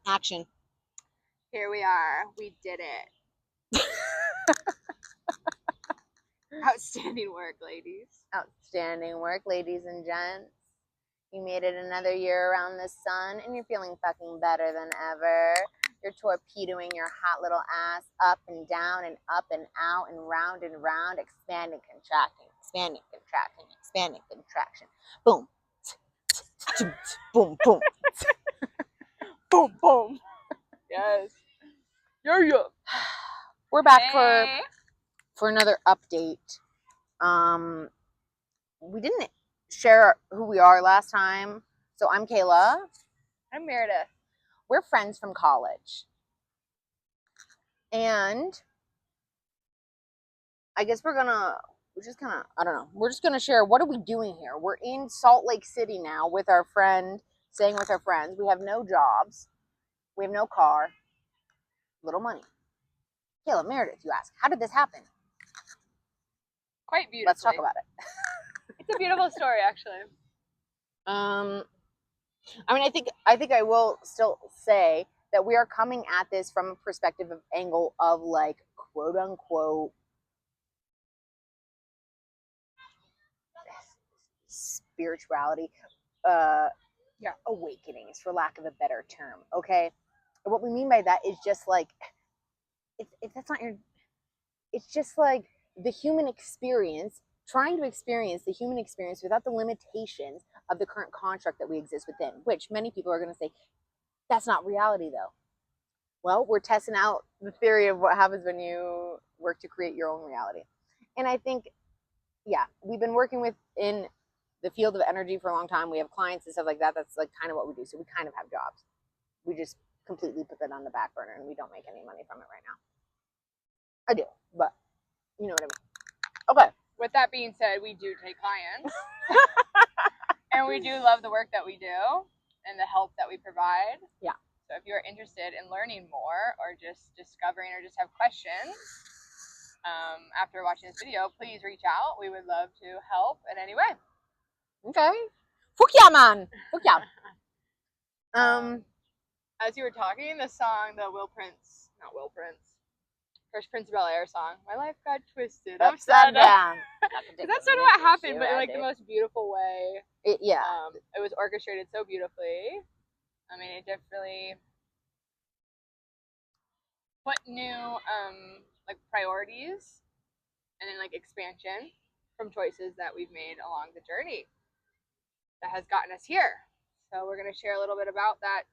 Action. Here we are. We did it. Outstanding work, ladies. Outstanding work, ladies and gents. You made it another year around the sun, and you're feeling fucking better than ever. You're torpedoing your hot little ass up and down and up and out and round, expanding, contracting, expanding, contracting, expanding, contraction. Boom. Boom, boom. Boom, boom. Yes. Yeah. We're back for another update. We didn't share who we are last time. So I'm Kayla. I'm Meredith. We're friends from college. And I guess we're just gonna share what are we doing here. We're in Salt Lake City now with our friend, staying with our friends. We have no jobs. We have no car. Little money. Kayla, Meredith, you ask, how did this happen? Quite beautiful. Let's talk about it. It's a beautiful story, actually. I mean, I think I will still say that we are coming at this from a perspective of angle of like quote unquote spirituality, awakenings, for lack of a better term. Okay, and what we mean by that is just like it's just like the human experience, trying to experience the human experience without the limitations of the current construct that we exist within, which many people are going to say, that's not reality though. Well, we're testing out the theory of what happens when you work to create your own reality. And I think, yeah, we've been working in the field of energy for a long time. We have clients and stuff like that. That's like kind of what we do. So we kind of have jobs. We just completely put that on the back burner and we don't make any money from it right now. I do, but you know what I mean. Okay. With that being said, we do take clients. And we do love the work that we do and the help that we provide. Yeah. So if you're interested in learning more or just discovering or just have questions after watching this video, please reach out. We would love to help in any way. Okay. Fuck yeah, man. Fuck yeah. As you were talking, the song, Fresh Prince of Bel-Air song, My Life Got Twisted Upside Down. That's sort of what happened, but in like the most beautiful way. It was orchestrated so beautifully. I mean, it definitely put new like priorities and then like expansion from choices that we've made along the journey that has gotten us here. So we're going to share a little bit about that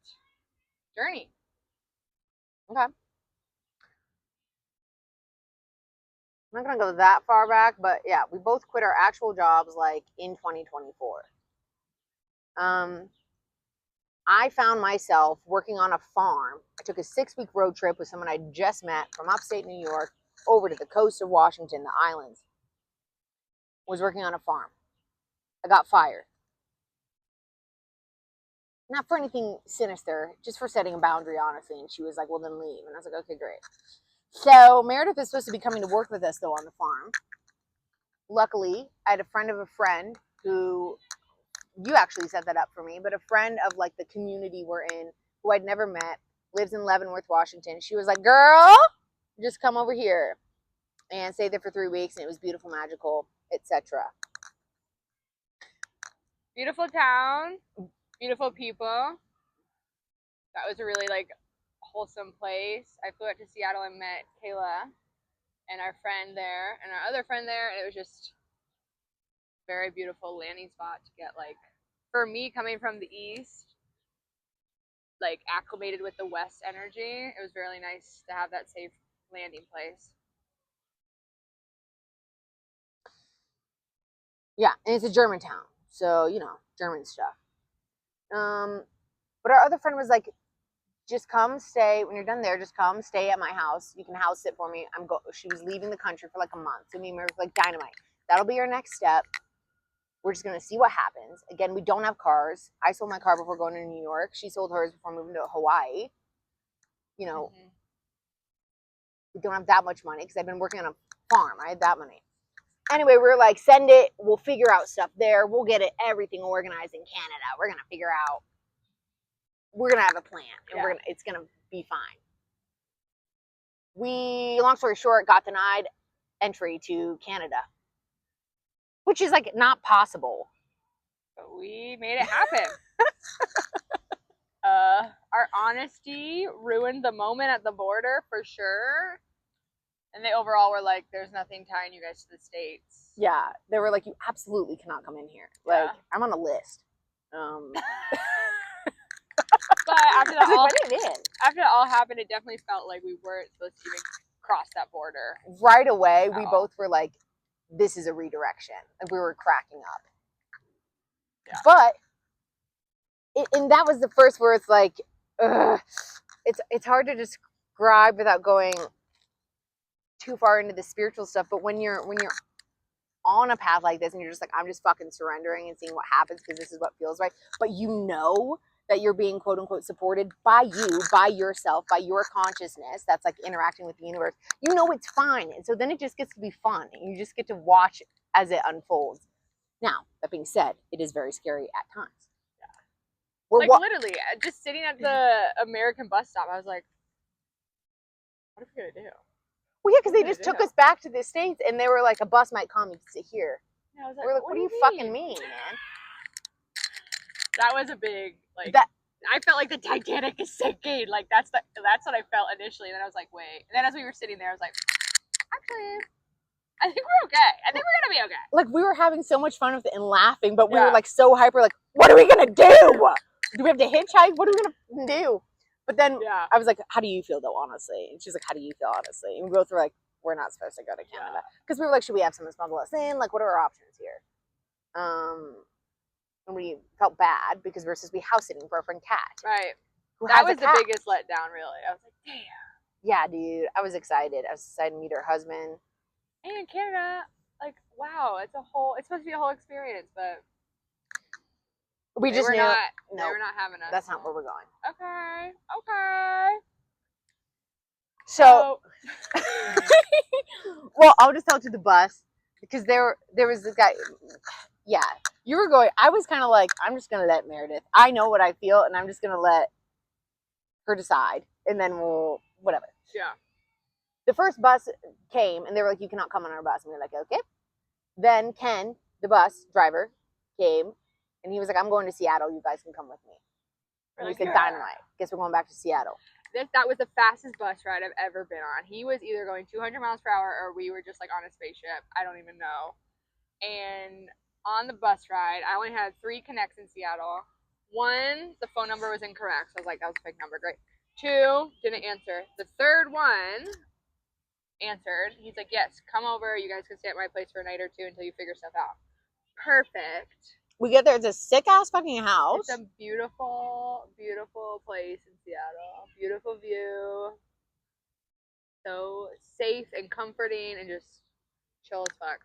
journey. Okay. I'm not going to go that far back, but yeah, we both quit our actual jobs like in 2024. I found myself working on a farm. I took a 6-week road trip with someone I just met from upstate New York over to the coast of Washington, the islands. Was working on a farm. I got fired. Not for anything sinister, just for setting a boundary, honestly. And she was like, well, then leave. And I was like, okay, great. So Meredith is supposed to be coming to work with us, though, on the farm. Luckily, I had a friend of a friend who, you actually set that up for me, but a friend of like the community we're in, who I'd never met, lives in Leavenworth, Washington. She was like, girl, just come over here and stay there for 3 weeks. And it was beautiful, magical, etc. Beautiful town, beautiful people. That was a really like wholesome place. I flew out to Seattle and met Kayla and our friend there and our other friend there, and it was just a very beautiful landing spot to get, like, for me coming from the east, like acclimated with the west energy. It was really nice to have that safe landing place. Yeah, and it's a German town, so you know, German stuff. But our other friend was like, just come stay when you're done there. Just come stay at my house. You can house sit for me. She was leaving the country for like a month. So me and Mary was like, dynamite. That'll be your next step. We're just gonna see what happens. Again, we don't have cars. I sold my car before going to New York. She sold hers before moving to Hawaii. You know, we don't have that much money because I've been working on a farm. I had that money. Anyway, we were like, send it. We'll figure out stuff there. We'll get everything organized in Canada. We're gonna figure out we're gonna have a plan, and Yeah. it's gonna be fine. We, long story short, got denied entry to Canada, which is like not possible. But we made it happen. Our honesty ruined the moment at the border for sure. And they overall were like, there's nothing tying you guys to the States. Yeah, they were like, you absolutely cannot come in here. Like, Yeah. I'm on a list. But after that, Like, after it all happened, it definitely felt like we weren't supposed to even cross that border. right away, we all. both were like, this is a redirection. Like, we were cracking up. Yeah. But, and that was the first where it's like, ugh, it's hard to describe without going too far into the spiritual stuff. But when you're on a path like this and you're just like, I'm just fucking surrendering and seeing what happens because this is what feels right. But you know that you're being quote unquote supported by you, by yourself, by your consciousness that's like interacting with the universe. You know it's fine. And so then it just gets to be fun and you just get to watch as it unfolds. Now, that being said, it is very scary at times. Yeah. Like literally, just sitting at the American bus stop, I was like, what are we gonna do? Well, yeah, because they just took us back to the States and they were like, a bus might come, you can sit here. Yeah, I was like, we're like, what do you fucking mean, man? That was a big, like, that, I felt like the Titanic is sinking. Like, that's what I felt initially. And then I was like, wait. And then as we were sitting there, I was like, actually, I think we're okay. I think we're gonna be okay. Like, we were having so much fun with it and laughing, but we were like so hyper, like, what are we gonna do? Do we have to hitchhike? What are we gonna do? But then I was like, how do you feel though, honestly? And she's like, how do you feel, honestly? And we both were like, we're not supposed to go to Canada. Because we were like, should we have someone smuggle us in? Like, what are our options here? And we felt bad because we were supposed to be house sitting for our friend Kat. Right. That was the biggest letdown, really. I was like, damn. Yeah, dude. I was excited. I was excited to meet her husband. And in Canada, like, wow, it's supposed to be a whole experience, but we just knew they were not having us. That's not where we're going. Okay. So, well, I'll just tell it to the bus because there was this guy. Yeah, you were going. I was kind of like, I'm just gonna let Meredith. I know what I feel, and I'm just gonna let her decide, and then we'll whatever. Yeah. The first bus came, and they were like, "You cannot come on our bus." And we were like, "Okay." Then Ken, the bus driver, came, and he was like, "I'm going to Seattle. You guys can come with me." And we said, "Dynamite. Guess we're going back to Seattle." That was the fastest bus ride I've ever been on. He was either going 200 miles per hour or we were just like on a spaceship. I don't even know. And on the bus ride, I only had 3 connects in Seattle. 1, the phone number was incorrect. So I was like, that was a fake number. Great. 2, didn't answer. The 3rd one answered. He's like, yes, come over. You guys can stay at my place for a night or 2 until you figure stuff out. Perfect. We get there. It's a sick ass fucking house. It's a beautiful, beautiful place in Seattle. Beautiful view. So safe and comforting and just chill as fuck.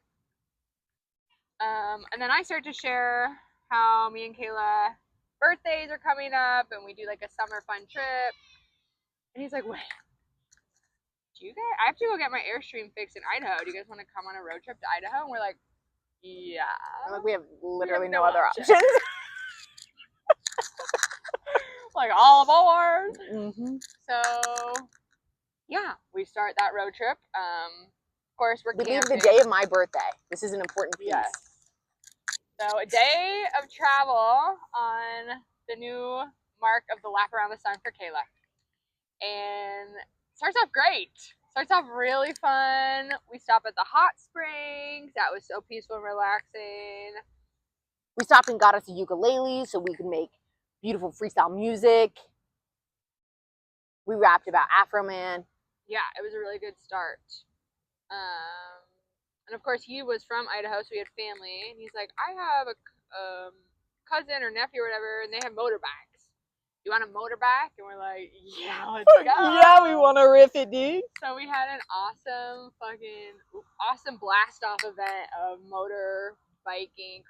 And then I start to share how me and Kayla birthdays are coming up and we do like a summer fun trip. And he's like, wait, I have to go get my Airstream fixed in Idaho. Do you guys want to come on a road trip to Idaho? And we're like, yeah. Like, we have literally no other options. Like, all aboard. Mm-hmm. So, yeah, we start that road trip. Of course, we're camping. We leave the day of my birthday. This is an important piece. Yes. So, a day of travel on the new mark of the lap around the sun for Kayla. And it starts off great. Starts off really fun. We stop at the hot springs. That was so peaceful and relaxing. We stopped and got us a ukulele so we could make beautiful freestyle music. We rapped about Afro Man. Yeah, it was a really good start. And of course, he was from Idaho, so he had family. And he's like, I have a cousin or nephew or whatever, and they have motorbikes. You want a motorbike? And we're like, yeah, let's go. Yeah, we want to riff it, dude. So we had an awesome blast off event of motor biking,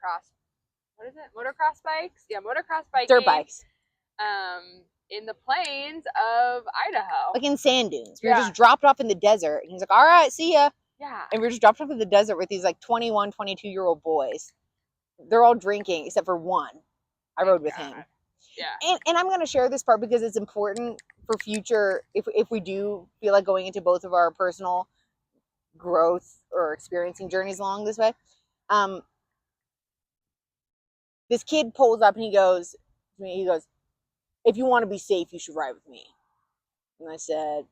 motocross bikes? Yeah, motocross biking. Dirt bikes. In the plains of Idaho. Like in sand dunes. We were just dropped off in the desert. And he's like, all right, see ya. Yeah. And we were just dropped off in the desert with these like 21, 22-year-old boys. They're all drinking except for one. I rode with him. Yeah. And I'm going to share this part because it's important for future, if we do feel like going into both of our personal growth or experiencing journeys along this way. This kid pulls up and he goes, if you want to be safe, you should ride with me. And I said,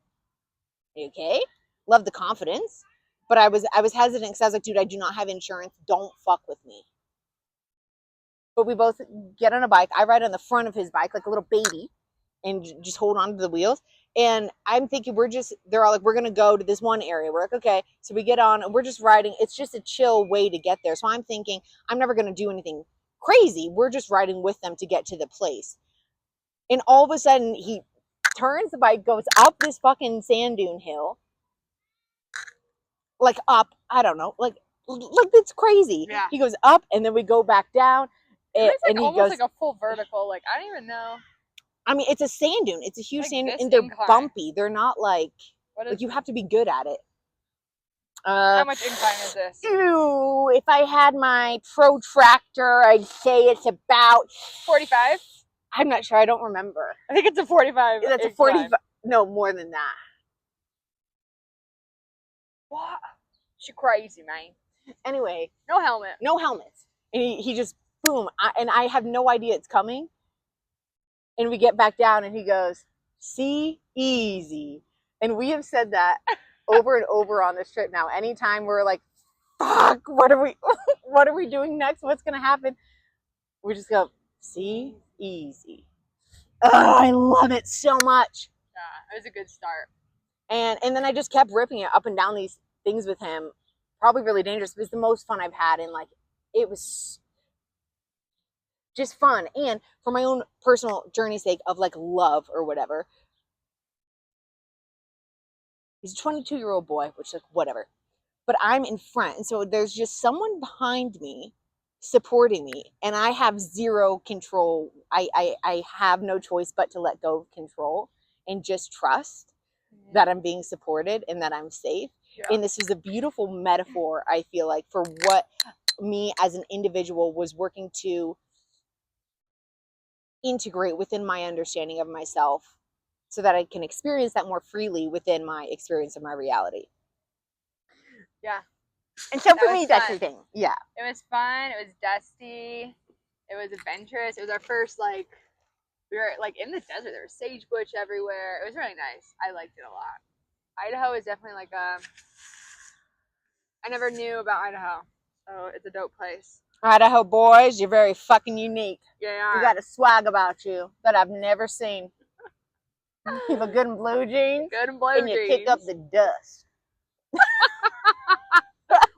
okay. Love the confidence. But I was hesitant because I was like, dude, I do not have insurance. Don't fuck with me. But we both get on a bike. I ride on the front of his bike like a little baby and just hold on to the wheels. And I'm thinking they're all like, we're going to go to this one area. We're like, okay. So we get on and we're just riding. It's just a chill way to get there. So I'm thinking, I'm never going to do anything crazy. We're just riding with them to get to the place. And all of a sudden, he turns the bike, goes up this fucking sand dune hill. Like up, I don't know, like it's crazy. Yeah. He goes up and then we go back down. It's like and he almost goes like a full vertical. Like I don't even know. I mean, it's a sand dune. It's a huge Like sand dune, this and they're incline. bumpy. They're not like you have to be good at it. How much incline is this? Ew, if I had my protractor, I'd say it's about 45. I'm not sure. I don't remember. I think it's a 45. That's a 45. No, more than that. What? She crazy, man. Anyway, no helmet. And he just boom, and I have no idea it's coming. And we get back down, and he goes, "See, easy." And we have said that over and over on this trip now. Anytime we're like, "Fuck, what are we doing next? What's gonna happen?" We just go, "See, easy." Oh, I love it so much. Yeah, it was a good start. And then I just kept ripping it up and down these things with him. Probably really dangerous, but it's the most fun I've had. And like, it was just fun. And for my own personal journey's sake of like love or whatever. He's a 22-year-old boy, which like whatever. But I'm in front. And so there's just someone behind me supporting me. And I have zero control. I have no choice but to let go of control and just trust that I'm being supported and that I'm safe. Yeah. And this is a beautiful metaphor, I feel like, for what me as an individual was working to integrate within my understanding of myself so that I can experience that more freely within my experience of my reality. Yeah. And so for me, that's the thing. Yeah. It was fun. It was dusty. It was adventurous. It was our first, like, we were like in the desert. There was sagebrush everywhere. It was really nice. I liked it a lot. Idaho is definitely like I never knew about Idaho, so it's a dope place. Idaho boys, you're very fucking unique. Yeah, you got a swag about you that I've never seen. You have a good in blue jeans. Good in blue jeans. And you kick up the dust.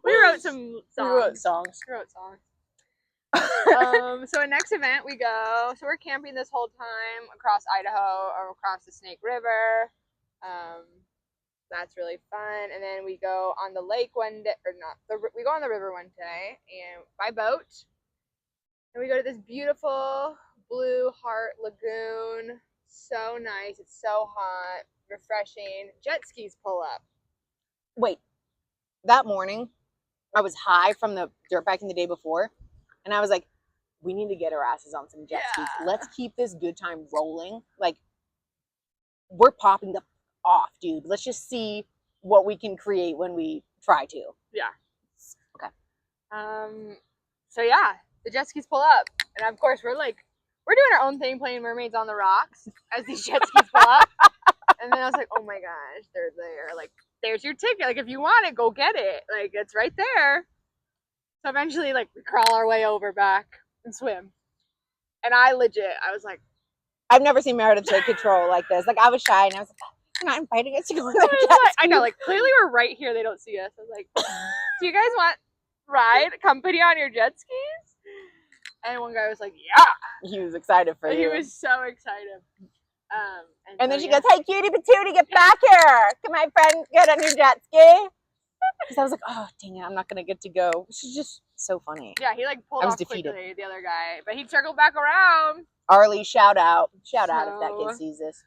We wrote some songs. We wrote songs. So next event we go. So we're camping this whole time across Idaho or across the Snake River. That's really fun. And then we go on the lake one day, or not. We go on the river one day and by boat. And we go to this beautiful Blue Heart Lagoon. So nice. It's so hot, refreshing. Jet skis pull up. Wait, that morning I was high from the dirt biking the day before, and I was like, we need to get our asses on some jet skis. Let's keep this good time rolling. Like, we're popping the off, dude. Let's just see what we can create when we try to. Yeah. Okay. So yeah, the jet skis pull up, and of course we're doing our own thing, playing Mermaids on the Rocks as these jet skis pull up. And then I was like, oh my gosh, they're there. Like, there's your ticket. Like, if you want it, go get it. Like, it's right there. So eventually, like, we crawl our way over back and swim. And I was like, I've never seen Meredith take control like this. Like, I was shy, and I was like, you're not inviting us to go on the jet skis. I know, like, clearly we're right here. They don't see us. I was like, do you guys want company on your jet skis? And one guy was like, yeah. He was excited for you. He was so excited. And then she goes, hey, cutie patootie, get back here. Can my friend get on your jet ski? Because I was like, oh, dang it, I'm not going to get to go. She's just so funny. Yeah, he like pulled off quickly, the other guy. But he circled back around. Arlie, shout out. Shout out if that kid sees this.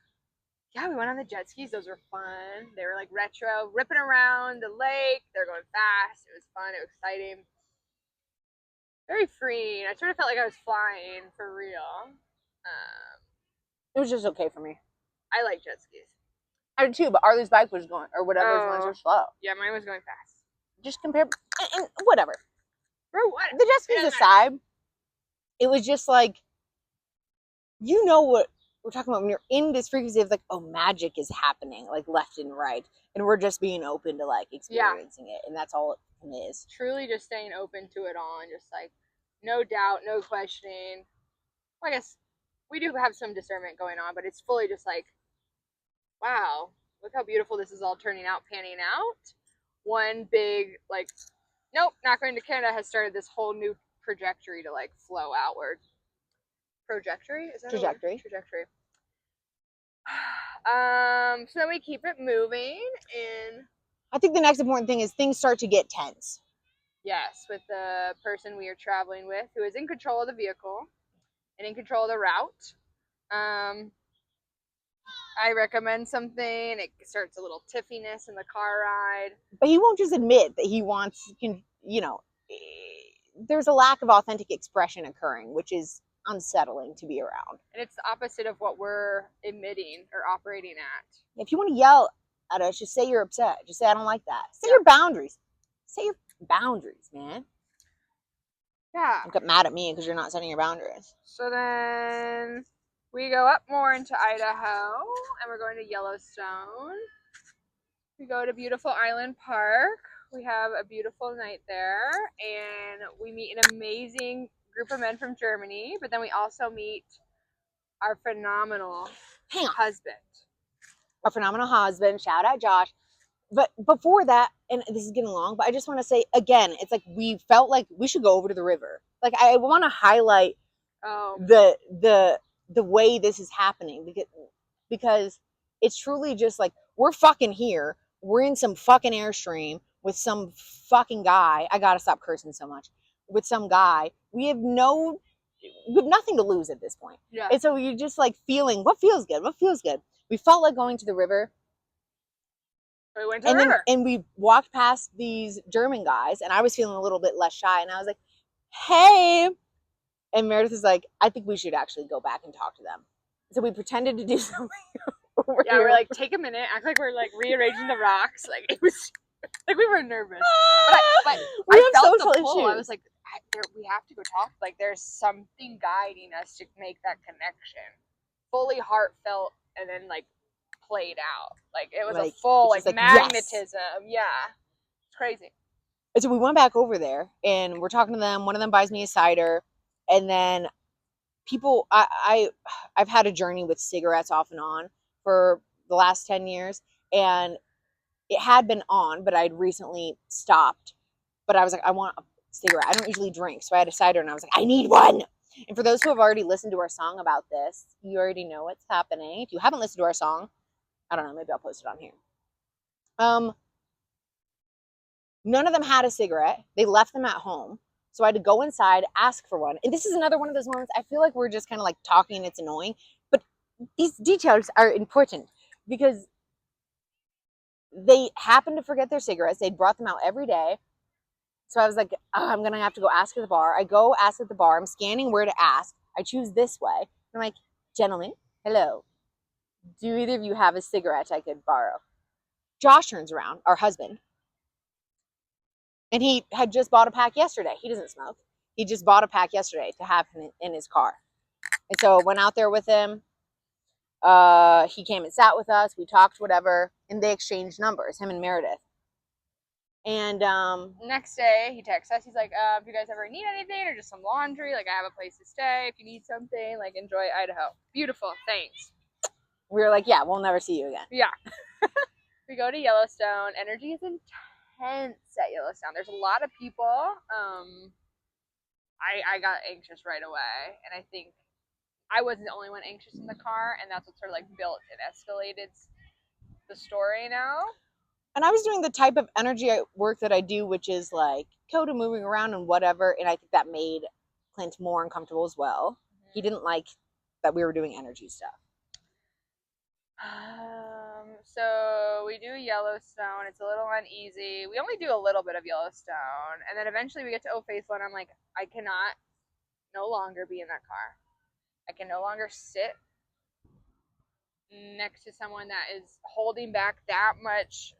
Yeah, we went on the jet skis. Those were fun. They were like retro, ripping around the lake. They're going fast. It was fun. It was exciting. Very free. I sort of felt like I was flying for real. It was just okay for me. I like jet skis. I did too, but Arlie's bike was going, or whatever, was going so slow. Yeah, mine was going fast. Just compare, and whatever. Bro, what? The jet skis aside, it was just like, you know what we're talking about when you're in this frequency of like, oh, magic is happening, like left and right, and we're just being open to like experiencing it, and that's all it is. Truly just staying open to it all, and just like, no doubt, no questioning. Well, I guess we do have some discernment going on, but it's fully just like, wow, look how beautiful this is all turning out, panning out. One big, like, nope, not going to Canada has started this whole new trajectory to like flow outward. Trajectory? Is that Trajectory? Trajectory. So then we keep it moving, and I think the next important thing is things start to get tense. yes, with the person we are traveling with who is in control of the vehicle and in control of the route. I recommend something. It starts a little tiffiness in the car ride. But he won't just admit that he wants, there's a lack of authentic expression occurring, which is unsettling to be around. And it's the opposite of what we're emitting or operating at. If you want to yell at us, just say you're upset. Just say, I don't like that. Say your boundaries. Say your boundaries, man. Yeah. Don't get mad at me because you're not setting your boundaries. So then we go up more into Idaho, and we're going to Yellowstone. We go to beautiful Island Park. We have a beautiful night there, and we meet an amazing group of men from Germany, but then we also meet our phenomenal husband. Our phenomenal husband. Shout out Josh. But before that, and this is getting long, but I just want to say again, it's like we felt like we should go over to the river. Like I want to highlight the way this is happening because it's truly just like we're fucking here. We're in some fucking Airstream with some fucking guy. I gotta stop cursing so much. With some guy, we have nothing to lose at this point. Yeah. And so you're just like feeling what feels good. What feels good? We felt like going to the river. We went to the river. And we walked past these German guys, and I was feeling a little bit less shy, and I was like, hey. And Meredith is like, I think we should actually go back and talk to them. So we pretended to do something. We're like, take a minute, act like we're like rearranging the rocks. Like it was like we were nervous. But I felt the pull. Issues. I was like, we have to go talk. Like there's something guiding us to make that connection. Fully heartfelt, and then like played out. Like it was like, a full like magnetism. Yes. Yeah. It's crazy. And so we went back over there, and we're talking to them. One of them buys me a cider, and then people, I've had a journey with cigarettes off and on for the last 10 years, and it had been on, but I'd recently stopped. But I was like, I want a cigarette. I don't usually drink, so I had a cider, and I was like, I need one. And for those who have already listened to our song about this, you already know what's happening. If you haven't listened to our song, I don't know, maybe I'll post it on here. None of them had a cigarette. They left them at home. So I had to go inside, ask for one. And this is another one of those moments, I feel like we're just kind of like talking and it's annoying. But these details are important because they happened to forget their cigarettes. They'd brought them out every day. So I was like, oh, I'm going to have to go ask at the bar. I go ask at the bar. I'm scanning where to ask. I choose this way. I'm like, gentlemen, hello. Do either of you have a cigarette I could borrow? Josh turns around, our husband. And he had just bought a pack yesterday. He doesn't smoke. He just bought a pack yesterday to have in his car. And so I went out there with him. He came and sat with us. We talked, whatever. And they exchanged numbers, him and Meredith. And next day, he texts us. He's like, if you guys ever need anything or just some laundry, like I have a place to stay. If you need something, like enjoy Idaho. Beautiful. Thanks. We were like, yeah, we'll never see you again. Yeah. We go to Yellowstone. Energy is intense at Yellowstone. There's a lot of people. I got anxious right away, and I think I wasn't the only one anxious in the car, and that's what sort of like built and escalated the story now. And I was doing the type of energy work that I do, which is like Coda moving around and whatever, and I think that made Clint more uncomfortable as well. Mm-hmm. He didn't like that we were doing energy stuff. So we do Yellowstone. It's a little uneasy. We only do a little bit of Yellowstone, and then eventually we get to Faithful, and I'm like, I cannot no longer be in that car. I can no longer sit next to someone that is holding back that much.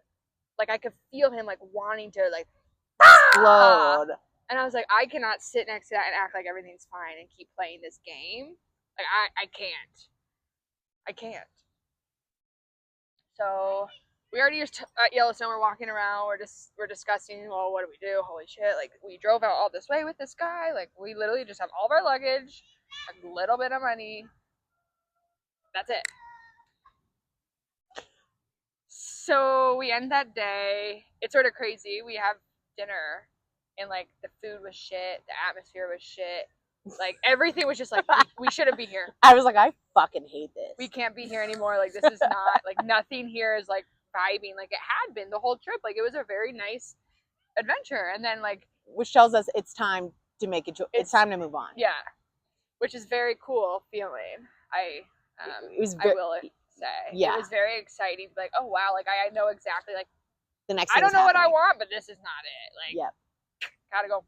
Like, I could feel him, like, wanting to, like, Explode. And I was like, I cannot sit next to that and act like everything's fine and keep playing this game. Like, I can't. I can't. So we already just at Yellowstone. We're walking around. We're discussing. Well, what do we do? Holy shit! Like, we drove out all this way with this guy. Like, we literally just have all of our luggage, a little bit of money. That's it. So we end that day. It's sort of crazy. We have dinner, and like the food was shit. The atmosphere was shit. Like, everything was just like, we shouldn't be here. I was like, I fucking hate this. We can't be here anymore. Like, this is not, like, nothing here is, like, vibing like it had been the whole trip. Like, it was a very nice adventure. And then, like, which tells us it's time to make it. It's time to move on. Yeah. Which is very cool feeling. I will say. Yeah. It was very exciting. Like, oh, wow. Like, I know exactly, like, the next I don't know what I want, but this is not it. Like, yep. Gotta go.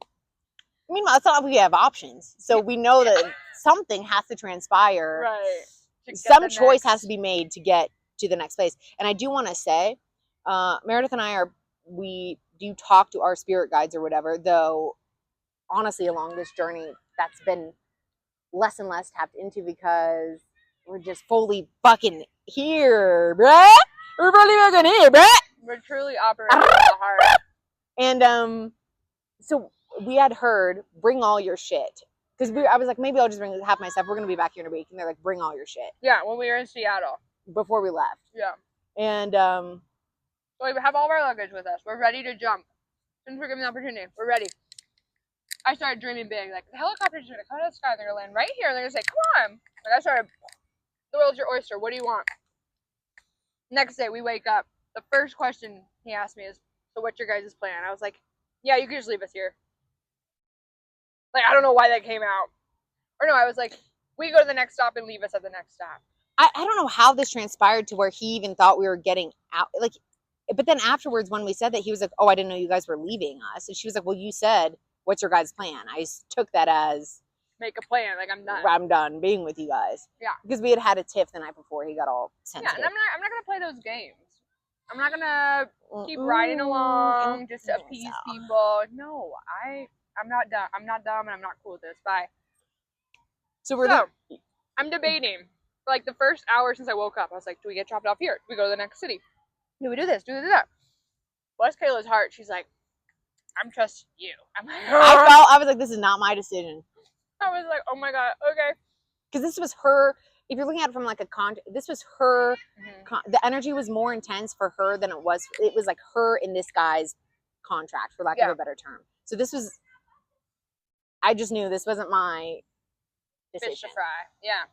Meanwhile, it's not like we have options. So we know that something has to transpire. Right. Some choice has to be made to get to the next place. And I do want to say, Meredith and we do talk to our spirit guides or whatever, though honestly, along this journey, that's been less and less tapped into because we're just fully fucking here, bruh. We're fully fucking here, bruh. We're truly operating from the heart. And so we had heard, bring all your shit. Because I was like, maybe I'll just bring half my stuff. We're going to be back here in a week. And they're like, bring all your shit. Yeah, when we were in Seattle. Before we left. Yeah. And so we have all of our luggage with us. We're ready to jump. Since we're given the opportunity, we're ready. I started dreaming big. Like, the helicopter's going to come out of the sky. They're going to land right here. And they're going to say, come on. Like, I started, the world's your oyster. What do you want? Next day, we wake up. The first question he asked me is, so what's your guys' plan? I was like, yeah, you can just leave us here. Like, I don't know why that came out. Or no, I was like, we go to the next stop and leave us at the next stop. I don't know how this transpired to where he even thought we were getting out. Like, but then afterwards, when we said that, he was like, oh, I didn't know you guys were leaving us. And she was like, well, you said, what's your guys' plan? I took that as, make a plan. Like, I'm done. I'm done being with you guys. Yeah. Because we had a tiff the night before he got all sensitive. Yeah, and I'm not going to play those games. I'm not going to keep riding along just to appease people. No, I'm not dumb. I'm not dumb, and I'm not cool with this. Bye. So I'm debating. For like the first hour since I woke up, I was like, do we get dropped off here? Do we go to the next city? Do we do this? Do we do that? Bless Kayla's heart. She's like, I'm trusting you. I'm like, I was like, this is not my decision. I was like, oh my God, okay. Because this was her, if you're looking at it from like this was her, the energy was more intense for her than it was like her in this guy's contract, for lack of a better term. So this was, I just knew this wasn't my decision. Fish to fry, yeah.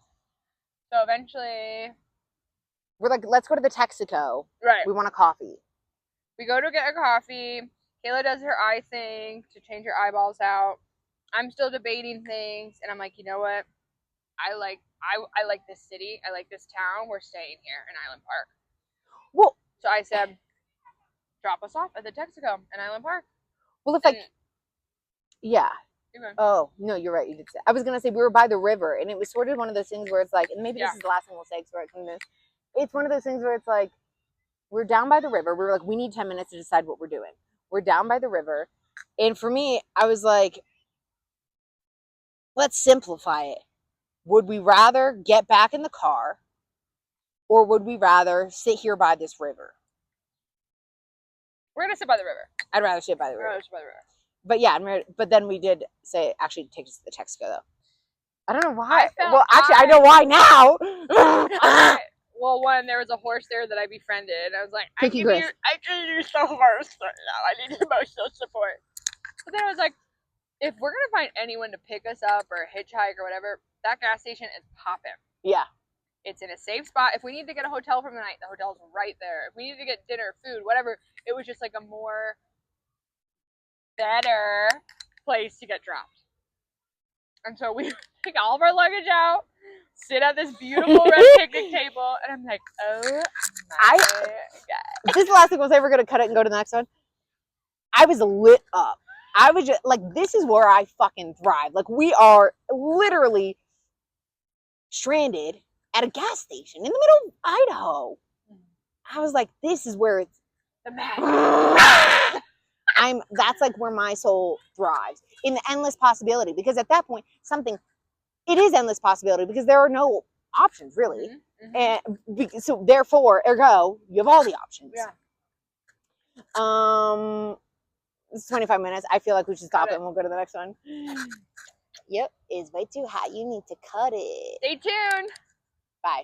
So eventually, we're like, let's go to the Texaco. Right. We want a coffee. We go to get a coffee. Kayla does her eye thing to change her eyeballs out. I'm still debating things, and I'm like, you know what? I like this city. I like this town. We're staying here in Island Park. Well, so I said, drop us off at the Texaco in Island Park. Well, yeah. Oh, no, you're right. You did say. I was going to say we were by the river, and it was sort of one of those things where it's like, and maybe this is the last thing we'll say because we're at this. It's one of those things where it's like, we're down by the river. We were like, we need 10 minutes to decide what we're doing. We're down by the river. And for me, I was like, let's simplify it. Would we rather get back in the car, or would we rather sit here by this river? We're going to sit by the river. I'd rather sit by the river. But yeah, but then we did say, actually, take us to the Texaco, though. I don't know why. I know why now. Well, one, there was a horse there that I befriended. I was like, I can use the horse right now. I need emotional support. But then I was like, if we're going to find anyone to pick us up or hitchhike or whatever, that gas station is popping. Yeah. It's in a safe spot. If we need to get a hotel from the night, the hotel's right there. If we need to get dinner, food, whatever, it was just like a more better place to get dropped. And so we take all of our luggage out, sit at this beautiful red picnic table, and I'm like, oh my God. This is the last thing we'll say. We're going to cut it and go to the next one. I was lit up. I was just like, this is where I fucking thrive. Like, we are literally stranded at a gas station in the middle of Idaho. I was like, this is where it's The magic. that's like where my soul thrives, in the endless possibility, because at that point it is endless possibility because there are no options really. And so therefore, ergo, you have all the options. Yeah. It's 25 minutes. I feel like we should stop Got it. and we'll go to the next one. Yep, it's way too hot. You need to cut it. Stay tuned. Bye.